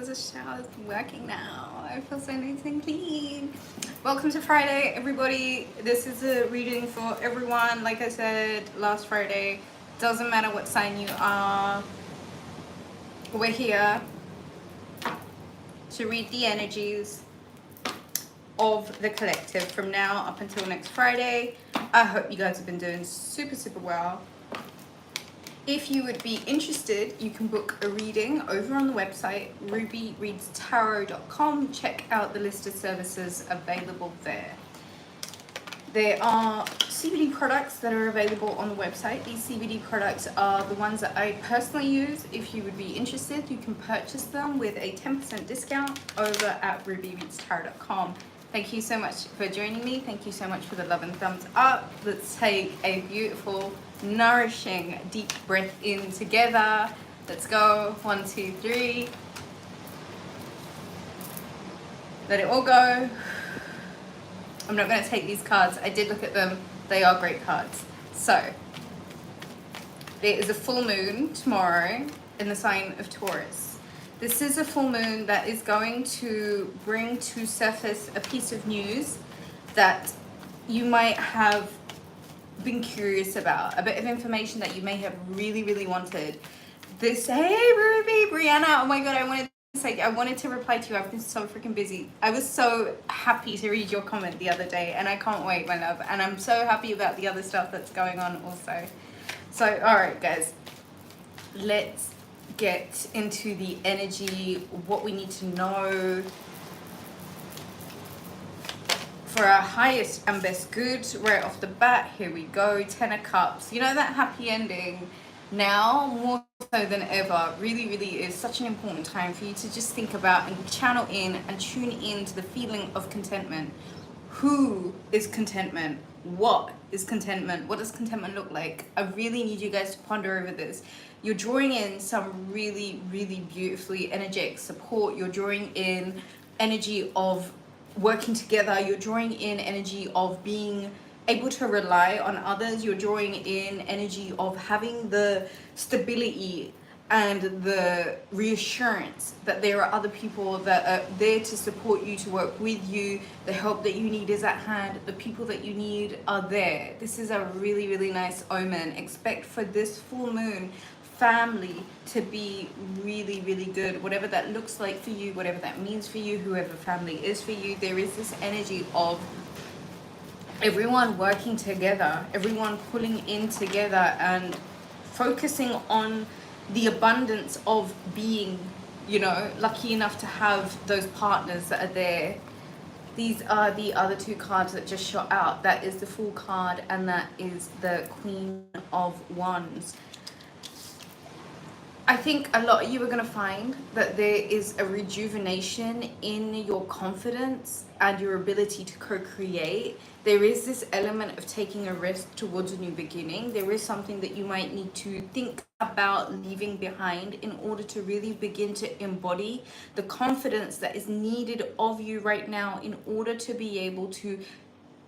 because the shower's working now. I feel so nice and clean. Welcome to Friday, everybody. This is a reading for everyone. Like I said last Friday, doesn't matter what sign you are. We're here to read the energies of the collective from now up until next Friday. I hope you guys have been doing super well. If you would be interested, you can book a reading over on the website rubyreadstarot.com. Check out the list of services available there. There are CBD products that are available on the website. These CBD products are the ones that I personally use. If you would be interested, you can purchase them with a 10% discount over at rubyreadstarot.com. Thank you so much for joining me. Thank you so much for the love and thumbs up. Let's take a beautiful, nourishing, deep breath in together. Let's go. 1, 2, 3. Let it all go. I'm not going to take these cards. I did look at them. They are great cards. So, there is a full moon tomorrow in the sign of Taurus. This is a full moon that is going to bring to surface a piece of news that you might have been curious about, a bit of information that you may have really wanted. Hey Ruby, Brianna, oh my god, I wanted to reply to you. I've been so freaking busy. I was so happy to read your comment the other day, and I can't wait, my love. And I'm so happy about the other stuff that's going on also. So, alright guys, let's get into the energy, what we need to know for our highest and best good right off the bat. Here we go. 10 of Cups. You know, that happy ending now more so than ever really is such an important time for you to just think about and channel in and tune in to the feeling of contentment. Who is contentment? What is contentment? What does contentment look like? I really need you guys to ponder over this. You're drawing in some really beautifully energetic support. You're drawing in energy of working together. You're drawing in energy of being able to rely on others. You're drawing in energy of having the stability and the reassurance that there are other people that are there to support you, to work with you. The help that you need is at hand. The people that you need are there. This is a really nice omen. Expect for this full moon family to be really good, whatever that looks like for you, whatever that means for you, whoever family is for you. There is this energy of everyone working together, everyone pulling in together and focusing on the abundance of being, you know, lucky enough to have those partners that are there. These are the other two cards that just shot out. That is the Fool card, and that is the Queen of Wands. I think a lot of you are going to find that there is a rejuvenation in your confidence and your ability to co-create. There is this element of taking a risk towards a new beginning. There is something that you might need to think about leaving behind in order to really begin to embody the confidence that is needed of you right now in order to be able to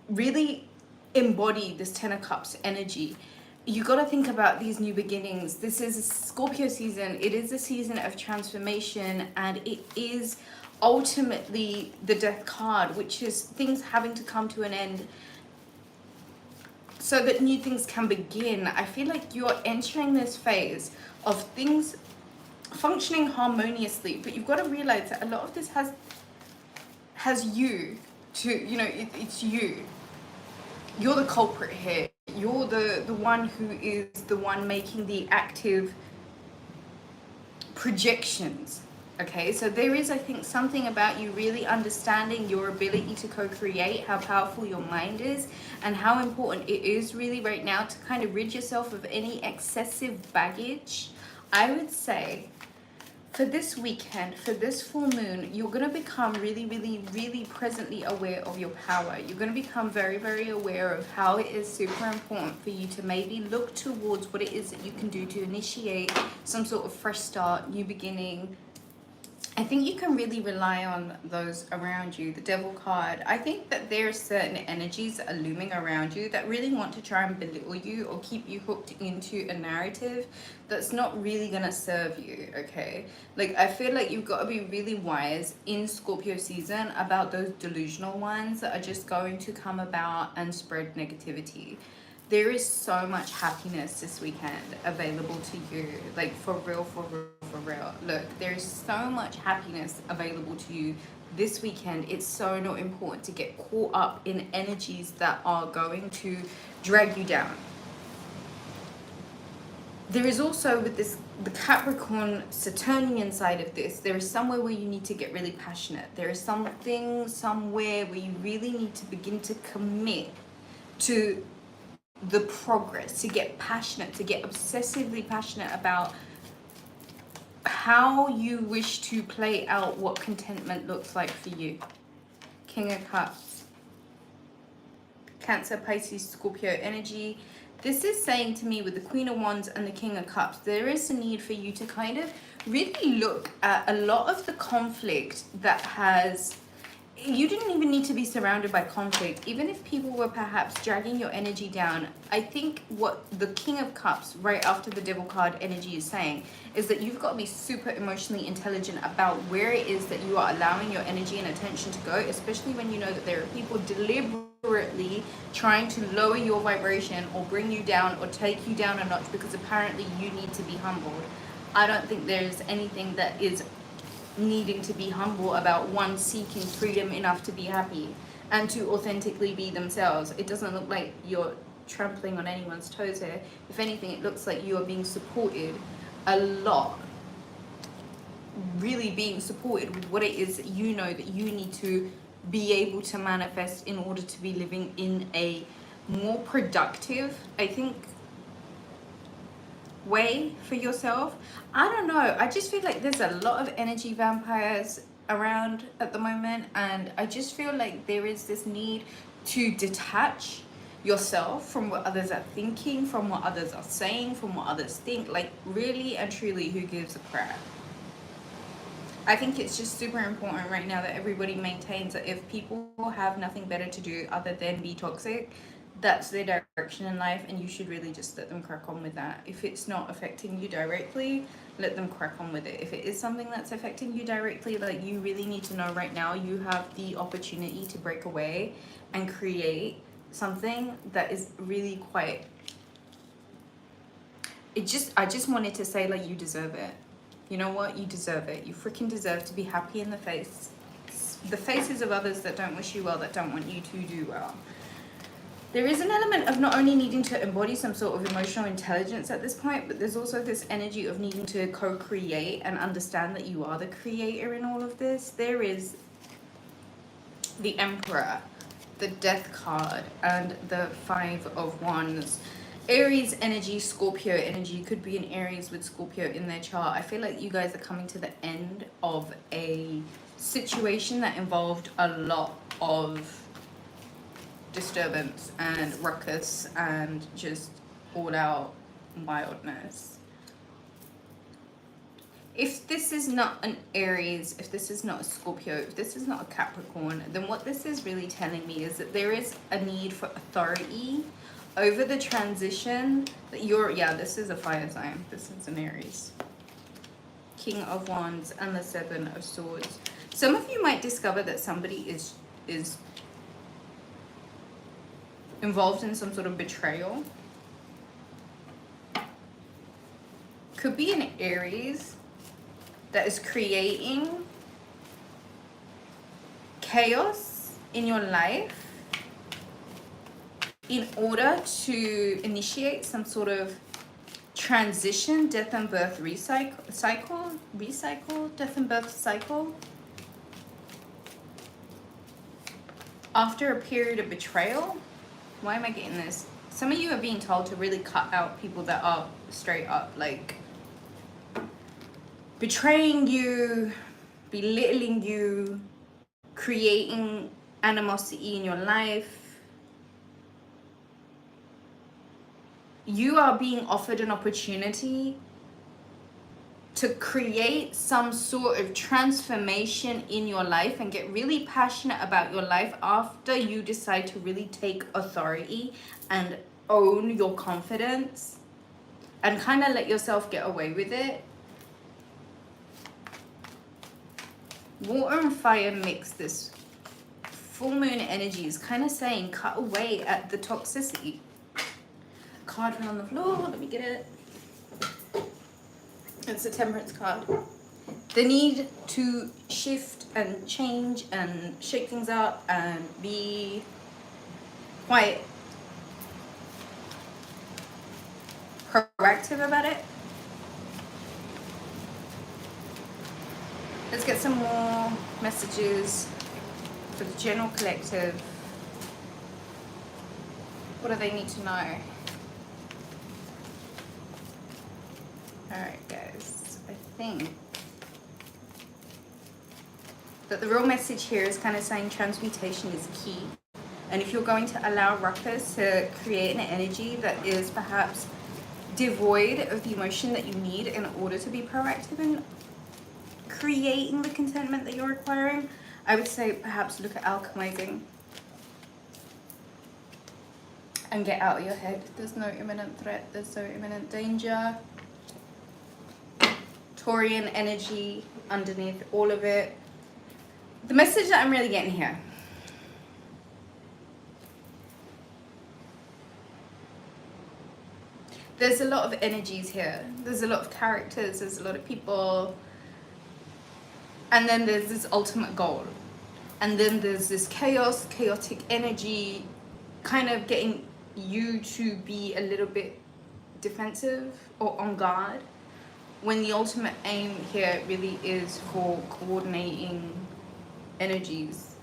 really embody this 10 of Cups energy. You got to think about these new beginnings. This is Scorpio season. It is a season of transformation, and it is ultimately the Death card, which is things having to come to an end so that new things can begin. I feel like you're entering this phase of things functioning harmoniously, but you've got to realize that a lot of this has you to, you know, it's you. You're the culprit here. You're the one who is the one making the active projections. Okay, so there is, I think, something about you really understanding your ability to co-create, how powerful your mind is, and how important it is really right now to kind of rid yourself of any excessive baggage. I would say for this weekend, for this full moon, you're going to become really presently aware of your power. You're going to become very aware of how it is super important for you to maybe look towards what it is that you can do to initiate some sort of fresh start, new beginning, I think you can really rely on those around you. The devil card. I think that there are certain energies that are looming around you that really want to try and belittle you or keep you hooked into a narrative that's not really going to serve you, okay? Like, I feel like you've got to be really wise in Scorpio season about those delusional ones that are just going to come about and spread negativity. There is so much happiness this weekend available to you, like for real, for real, for real. Look, there's so much happiness available to you this weekend. It's so not important to get caught up in energies that are going to drag you down. There is also with this, the Capricorn Saturnian side of this, there is somewhere where you need to get really passionate. There is something somewhere where you really need to begin to commit to the progress, to get passionate, to get obsessively passionate about how you wish to play out what contentment looks like for you. King of Cups, Cancer, Pisces, Scorpio energy. This is saying to me with the Queen of Wands and the King of Cups, there is a need for you to kind of really look at a lot of the conflict that has, you didn't even need to be surrounded by conflict. Even if people were perhaps dragging your energy down, I think what the King of Cups right after the Devil card energy is saying is that you've got to be super emotionally intelligent about where it is that you are allowing your energy and attention to go, especially when you know that there are people deliberately trying to lower your vibration or bring you down or take you down a notch because apparently you need to be humbled. I don't think there's anything that is needing to be humble about one seeking freedom enough to be happy and to authentically be themselves. It doesn't look like you're trampling on anyone's toes here. If anything, it looks like you are being supported a lot, really being supported with what it is that you know that you need to be able to manifest in order to be living in a more productive, I think, way for yourself. I don't know, I just feel like there's a lot of energy vampires around at the moment, and I just feel like there is this need to detach yourself from what others are thinking, from what others are saying, from what others think. Like, really and truly, who gives a crap? I think it's just super important right now that everybody maintains that if people have nothing better to do other than be toxic, that's their direction in life, and you should really just let them crack on with that. If it's not affecting you directly, let them crack on with it. If it is something that's affecting you directly, like, you really need to know right now you have the opportunity to break away and create something that is really quite, I just wanted to say, like, you deserve it. You know what? You deserve it. You freaking deserve to be happy in the faces of others that don't wish you well, that don't want you to do well. There is an element of not only needing to embody some sort of emotional intelligence at this point, but there's also this energy of needing to co-create and understand that you are the creator in all of this. There is the Emperor, the Death card, and the Five of Wands. Aries energy, Scorpio energy. Could be an Aries with Scorpio in their chart. I feel like you guys are coming to the end of a situation that involved a lot of disturbance and ruckus and just all out wildness. If this is not an Aries, if this is not a Scorpio, if this is not a Capricorn, then what this is really telling me is that there is a need for authority over the transition that this is a fire sign. This is an Aries. King of Wands and the Seven of Swords. Some of you might discover that somebody is involved in some sort of betrayal. Could be an Aries that is creating chaos in your life in order to initiate some sort of transition, death and birth recycle, death and birth cycle. After a period of betrayal. Why am I getting this? Some of you are being told to really cut out people that are straight up like betraying you, belittling you, creating animosity in your life. You are being offered an opportunity to create some sort of transformation in your life and get really passionate about your life after you decide to really take authority and own your confidence and kind of let yourself get away with it. Water and fire mix. This full moon energy is kind of saying cut away at the toxicity. Card fell on the floor. Let me get it. It's a Temperance card. The need to shift and change and shake things up and be quite proactive about it. Let's get some more messages for the general collective. What do they need to know? Alright guys, I think that the real message here is kind of saying transmutation is key. And if you're going to allow ruckus to create an energy that is perhaps devoid of the emotion that you need in order to be proactive in creating the contentment that you're requiring, I would say perhaps look at alchemizing and get out of your head. There's no imminent threat, there's no imminent danger. Taurian energy underneath all of it. The message that I'm really getting here, there's a lot of energies here. There's a lot of characters, there's a lot of people. And then there's this ultimate goal. And then there's this chaos, chaotic energy, kind of getting you to be a little bit defensive or on guard, when the ultimate aim here really is for coordinating energies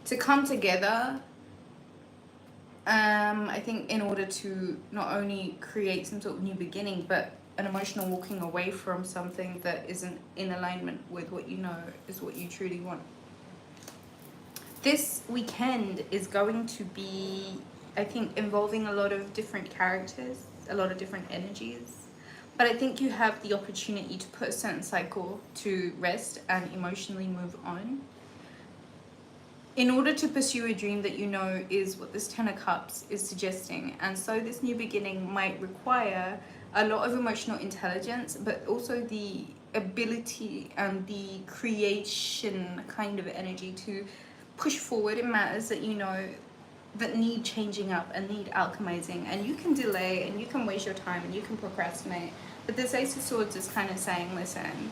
to come together. I think in order to not only create some sort of new beginning, but an emotional walking away from something that isn't in alignment with what you know is what you truly want. This weekend is going to be, I think, involving a lot of different characters, a lot of different energies. But I think you have the opportunity to put a certain cycle to rest and emotionally move on, in order to pursue a dream that you know is what this Ten of Cups is suggesting. And so this new beginning might require a lot of emotional intelligence, but also the ability and the creation kind of energy to push forward in matters that you know that need changing up and need alchemizing. And you can delay and you can waste your time and you can procrastinate, but this Ace of Swords is kind of saying, listen,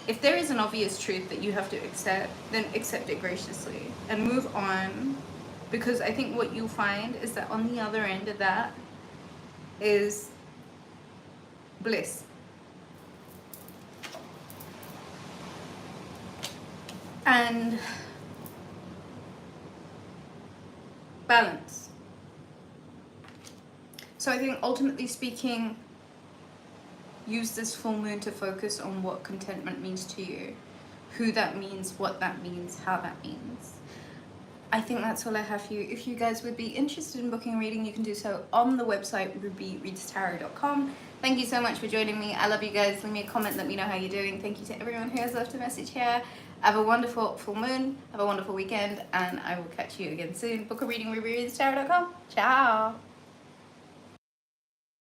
if there is an obvious truth that you have to accept, then accept it graciously and move on. Because I think what you'll find is that on the other end of that is bliss. And balance. So I think ultimately speaking, use this full moon to focus on what contentment means to you, who that means, what that means, how that means. I think that's all I have for you. If you guys would be interested in booking a reading, you can do so on the website rubyreadstarot.com. Thank you so much for joining me. I love you guys. Leave me a comment, let me know how you're doing. Thank you to everyone who has left a message here. Have a wonderful full moon, have a wonderful weekend, and I will catch you again soon. Book a reading, rubyreadstarot.com. Ciao.